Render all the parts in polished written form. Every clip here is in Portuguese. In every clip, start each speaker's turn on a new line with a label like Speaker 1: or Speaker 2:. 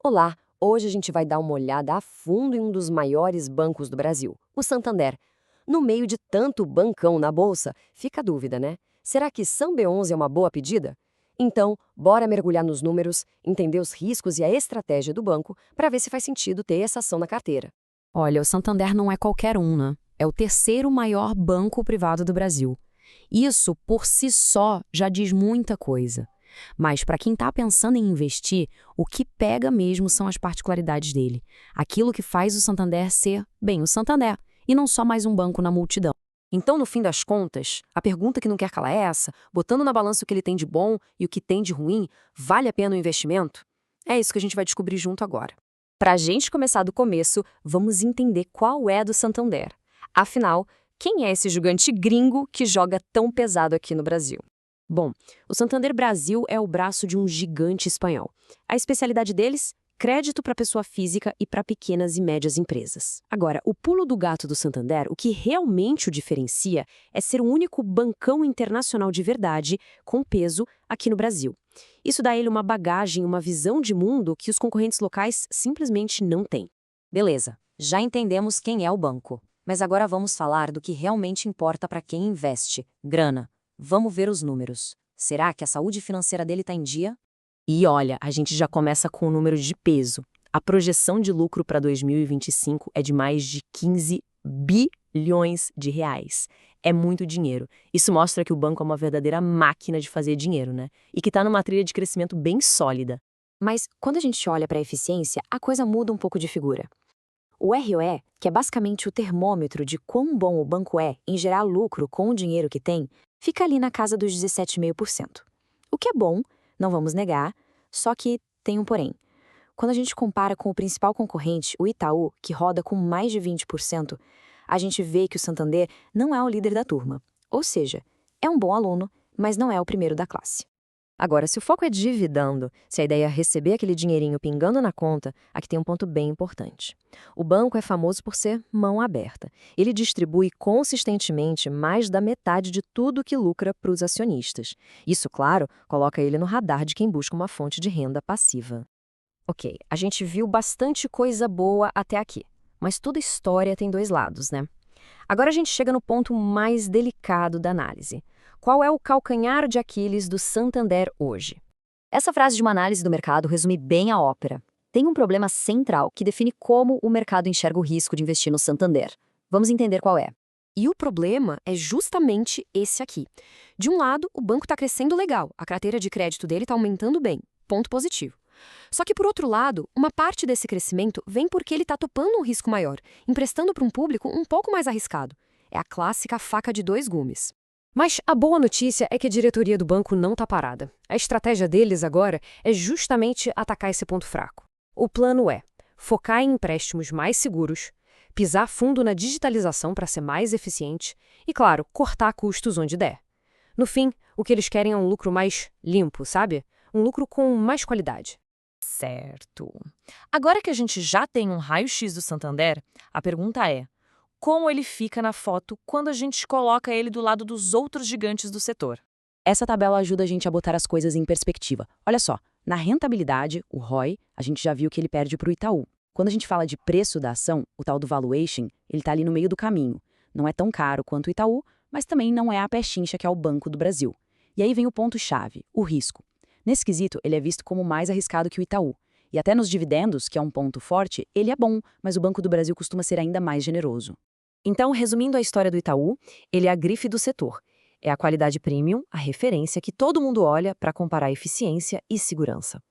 Speaker 1: Olá! Hoje a gente vai dar uma olhada a fundo em um dos maiores bancos do Brasil, o Santander. No meio de tanto bancão na bolsa, fica a dúvida, né? Será que São B11 é uma boa pedida? Então, bora mergulhar nos números, entender os riscos e a estratégia do banco para ver se faz sentido ter essa ação na carteira.
Speaker 2: Olha, o Santander não é qualquer um, né? É o terceiro maior banco privado do Brasil. Isso, por si só, já diz muita coisa. Mas para quem está pensando em investir, o que pega mesmo são as particularidades dele. Aquilo que faz o Santander ser, bem, o Santander, e não só mais um banco na multidão.
Speaker 1: Então, no fim das contas, a pergunta que não quer calar é essa: botando na balança o que ele tem de bom e o que tem de ruim, vale a pena o investimento? É isso que a gente vai descobrir junto agora. Para a gente começar do começo, vamos entender qual é a do Santander. Afinal, quem é esse gigante gringo que joga tão pesado aqui no Brasil? Bom, o Santander Brasil é o braço de um gigante espanhol. A especialidade deles? Crédito para pessoa física e para pequenas e médias empresas. Agora, o pulo do gato do Santander, o que realmente o diferencia, é ser o único bancão internacional de verdade, com peso, aqui no Brasil. Isso dá a ele uma bagagem, uma visão de mundo que os concorrentes locais simplesmente não têm. Beleza, já entendemos quem é o banco. Mas agora vamos falar do que realmente importa para quem investe: grana. Vamos ver os números. Será que a saúde financeira dele está em dia?
Speaker 2: E olha, a gente já começa com o número de peso. A projeção de lucro para 2025 é de mais de 15 bilhões de reais. É muito dinheiro. Isso mostra que o banco é uma verdadeira máquina de fazer dinheiro, né? E que está numa trilha de crescimento bem sólida.
Speaker 1: Mas quando a gente olha para a eficiência, a coisa muda um pouco de figura. O ROE, que é basicamente o termômetro de quão bom o banco é em gerar lucro com o dinheiro que tem, fica ali na casa dos 17,5%. O que é bom, não vamos negar, só que tem um porém. Quando a gente compara com o principal concorrente, o Itaú, que roda com mais de 20%, a gente vê que o Santander não é o líder da turma. Ou seja, é um bom aluno, mas não é o primeiro da classe. Agora, se o foco é dividendo, se a ideia é receber aquele dinheirinho pingando na conta, aqui tem um ponto bem importante. O banco é famoso por ser mão aberta. Ele distribui consistentemente mais da metade de tudo que lucra para os acionistas. Isso, claro, coloca ele no radar de quem busca uma fonte de renda passiva. Ok, a gente viu bastante coisa boa até aqui, mas toda história tem dois lados, né? Agora a gente chega no ponto mais delicado da análise. Qual é o calcanhar de Aquiles do Santander hoje? Essa frase de uma análise do mercado resume bem a ópera. Tem um problema central que define como o mercado enxerga o risco de investir no Santander. Vamos entender qual é. E o problema é justamente esse aqui. De um lado, o banco está crescendo legal, a carteira de crédito dele está aumentando bem, ponto positivo. Só que, por outro lado, uma parte desse crescimento vem porque ele está topando um risco maior, emprestando para um público um pouco mais arriscado. É a clássica faca de dois gumes. Mas a boa notícia é que a diretoria do banco não está parada. A estratégia deles agora é justamente atacar esse ponto fraco. O plano é focar em empréstimos mais seguros, pisar fundo na digitalização para ser mais eficiente e, claro, cortar custos onde der. No fim, o que eles querem é um lucro mais limpo, sabe? Um lucro com mais qualidade.
Speaker 3: Certo. Agora que a gente já tem um raio-x do Santander, a pergunta é: como ele fica na foto quando a gente coloca ele do lado dos outros gigantes do setor?
Speaker 2: Essa tabela ajuda a gente a botar as coisas em perspectiva. Olha só, na rentabilidade, o ROI, a gente já viu que ele perde para o Itaú. Quando a gente fala de preço da ação, o tal do valuation, ele está ali no meio do caminho. Não é tão caro quanto o Itaú, mas também não é a pechincha que é o Banco do Brasil. E aí vem o ponto-chave, o risco. Nesse quesito, ele é visto como mais arriscado que o Itaú. E até nos dividendos, que é um ponto forte, ele é bom, mas o Banco do Brasil costuma ser ainda mais generoso.
Speaker 1: Então, resumindo a história do Itaú, ele é a grife do setor. É a qualidade premium, a referência que todo mundo olha para comparar eficiência e segurança.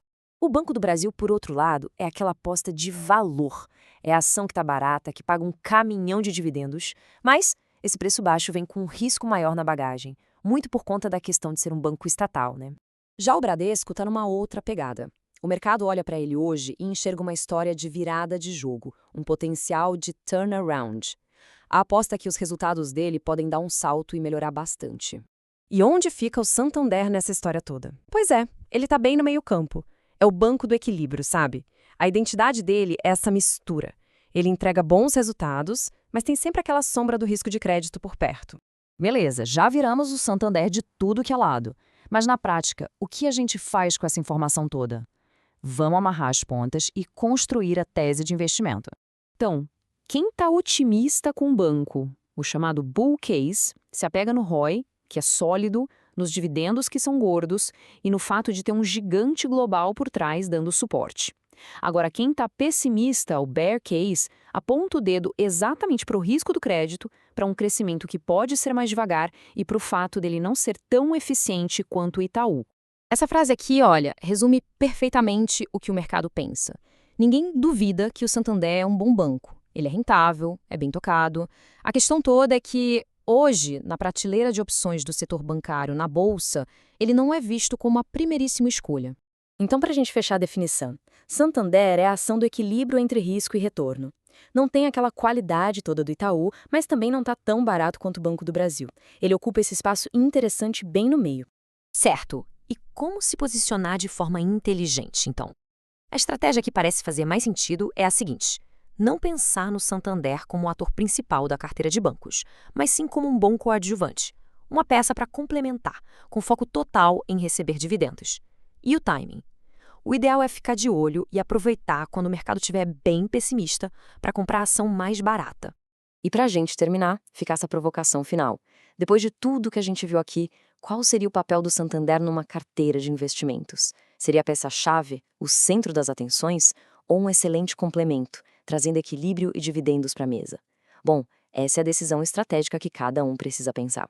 Speaker 1: O Banco do Brasil, por outro lado, é aquela aposta de valor. É a ação que está barata, que paga um caminhão de dividendos, mas esse preço baixo vem com um risco maior na bagagem, muito por conta da questão de ser um banco estatal, né? Já o Bradesco está numa outra pegada. O mercado olha para ele hoje e enxerga uma história de virada de jogo, um potencial de turnaround. A aposta é que os resultados dele podem dar um salto e melhorar bastante. E onde fica o Santander nessa história toda? Pois é, ele está bem no meio-campo. É o banco do equilíbrio, sabe? A identidade dele é essa mistura. Ele entrega bons resultados, mas tem sempre aquela sombra do risco de crédito por perto.
Speaker 3: Beleza, já viramos o Santander de tudo que é lado. Mas na prática, o que a gente faz com essa informação toda?
Speaker 2: Vamos amarrar as pontas e construir a tese de investimento. Então, quem está otimista com o banco, o chamado bull case, se apega no ROI, que é sólido, nos dividendos que são gordos e no fato de ter um gigante global por trás dando suporte. Agora, quem está pessimista, o bear case, aponta o dedo exatamente para o risco do crédito, para um crescimento que pode ser mais devagar e para o fato dele não ser tão eficiente quanto o Itaú. Essa frase aqui, olha, resume perfeitamente o que o mercado pensa. Ninguém duvida que o Santander é um bom banco. Ele é rentável, é bem tocado. A questão toda é que, hoje, na prateleira de opções do setor bancário na Bolsa, ele não é visto como a primeiríssima escolha.
Speaker 1: Então, para a gente fechar a definição, Santander é a ação do equilíbrio entre risco e retorno. Não tem aquela qualidade toda do Itaú, mas também não está tão barato quanto o Banco do Brasil. Ele ocupa esse espaço interessante bem no meio.
Speaker 4: Certo. E como se posicionar de forma inteligente, então? A estratégia que parece fazer mais sentido é a seguinte: não pensar no Santander como o ator principal da carteira de bancos, mas sim como um bom coadjuvante, uma peça para complementar, com foco total em receber dividendos. E o timing? O ideal é ficar de olho e aproveitar quando o mercado estiver bem pessimista para comprar a ação mais barata.
Speaker 1: E para a gente terminar, fica essa provocação final. Depois de tudo que a gente viu aqui, qual seria o papel do Santander numa carteira de investimentos? Seria a peça-chave, o centro das atenções, ou um excelente complemento, trazendo equilíbrio e dividendos para a mesa? Bom, essa é a decisão estratégica que cada um precisa pensar.